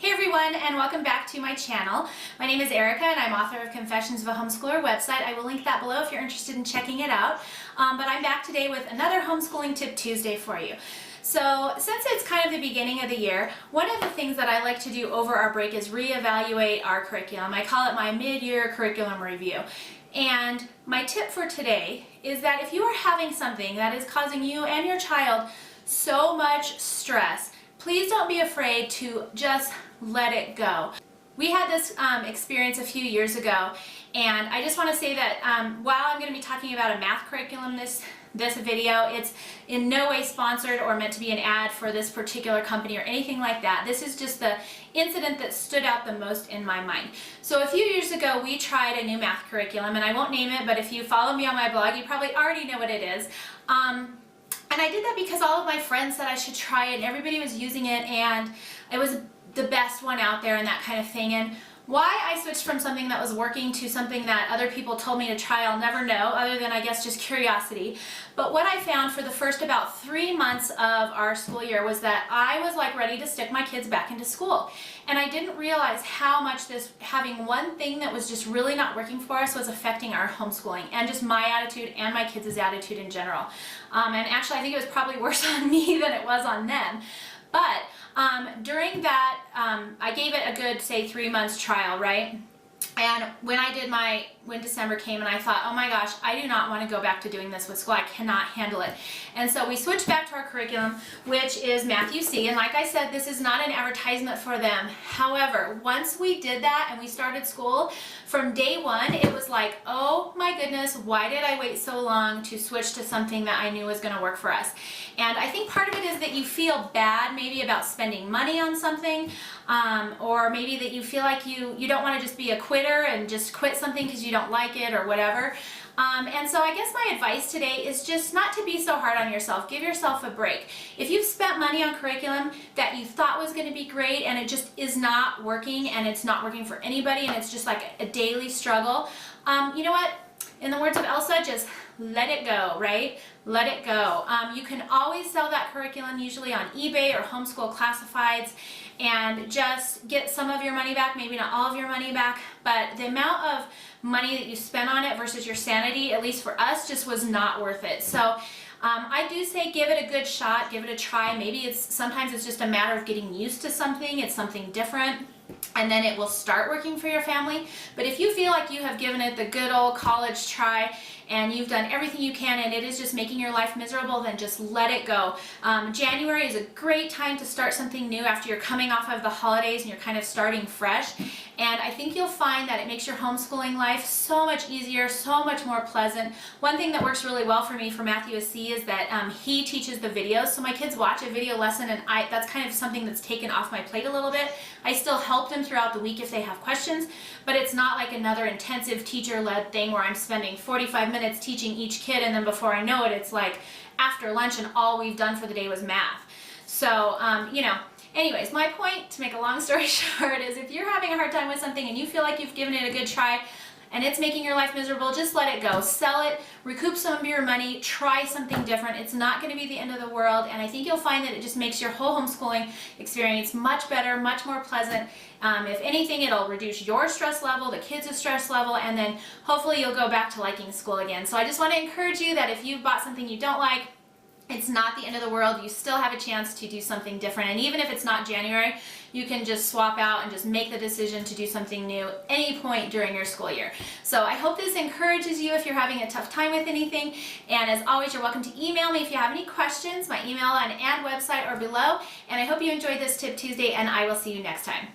Hey everyone, and welcome back to my channel. My name is Erica and I'm author of Confessions of a Homeschooler website. I will link that below if you're interested in checking it out. But I'm back today with another Homeschooling Tip Tuesday for you. So since it's kind of the beginning of the year, one of the things that I like to do over our break is reevaluate our curriculum. I call it my mid-year curriculum review. And my tip for today is that if you are having something that is causing you and your child so much stress, please don't be afraid to just let it go. We had this experience a few years ago, and I just want to say that while I'm going to be talking about a math curriculum this video, it's in no way sponsored or meant to be an ad for this particular company or anything like that. This is just the incident that stood out the most in my mind. So a few years ago we tried a new math curriculum, and I won't name it, but if you follow me on my blog you probably already know what it is. And I did that because all of my friends said I should try it and everybody was using it and it was the best one out there and that kind of thing. And why I switched from something that was working to something that other people told me to try, I'll never know, other than I guess just curiosity. But what I found for the first about 3 months of our school year was that I was like ready to stick my kids back into school. And I didn't realize how much having one thing that was just really not working for us was affecting our homeschooling and just my attitude and my kids' attitude in general. And actually I think it was probably worse on me than it was on them. But during that, I gave it a good, say, 3 months trial, right? And when December came and I thought, oh my gosh, I do not want to go back to doing this with school. I cannot handle it. And so we switched back to our curriculum, which is Matthew C. And like I said, this is not an advertisement for them. However, once we did that and we started school, from day one, it was like, oh my goodness, why did I wait so long to switch to something that I knew was going to work for us? And I think part of it is that you feel bad maybe about spending money on something, or maybe that you feel like you don't want to just be a quitter and just quit something because you don't like it or whatever. And so I guess my advice today is just not to be so hard on yourself. Give yourself a break. If you've spent money on curriculum that you thought was going to be great and it just is not working, and it's not working for anybody, and it's just like a daily struggle, you know what? In the words of Elsa, just let it go, right? Let it go. You can always sell that curriculum usually on eBay or Homeschool Classifieds and just get some of your money back, maybe not all of your money back, but the amount of money that you spent on it versus your sanity, at least for us, just was not worth it. So I do say give it a good shot, give it a try. Maybe sometimes it's just a matter of getting used to something, it's something different, and then it will start working for your family. But if you feel like you have given it the good old college try and you've done everything you can and it is just making your life miserable, then just let it go. January is a great time to start something new after you're coming off of the holidays and you're kind of starting fresh. And I think you'll find that it makes your homeschooling life so much easier, so much more pleasant. One thing that works really well for me for Matthew C is that he teaches the videos. So my kids watch a video lesson and that's kind of something that's taken off my plate a little bit. I still help them throughout the week if they have questions, but it's not like another intensive teacher-led thing where I'm spending 45 minutes teaching each kid and then before I know it, it's like after lunch and all we've done for the day was math. So, you know, anyways, my point, to make a long story short, is if you're having a hard time with something and you feel like you've given it a good try and it's making your life miserable, just let it go. Sell it, recoup some of your money, try something different. It's not going to be the end of the world, and I think you'll find that it just makes your whole homeschooling experience much better, much more pleasant. If anything, it'll reduce your stress level, the kids' stress level, and then hopefully you'll go back to liking school again. So I just want to encourage you that if you've bought something you don't like, it's not the end of the world. You still have a chance to do something different. And even if it's not January, you can just swap out and just make the decision to do something new any point during your school year. So I hope this encourages you if you're having a tough time with anything. And as always, you're welcome to email me if you have any questions. My email and website are below. And I hope you enjoyed this Tip Tuesday, and I will see you next time.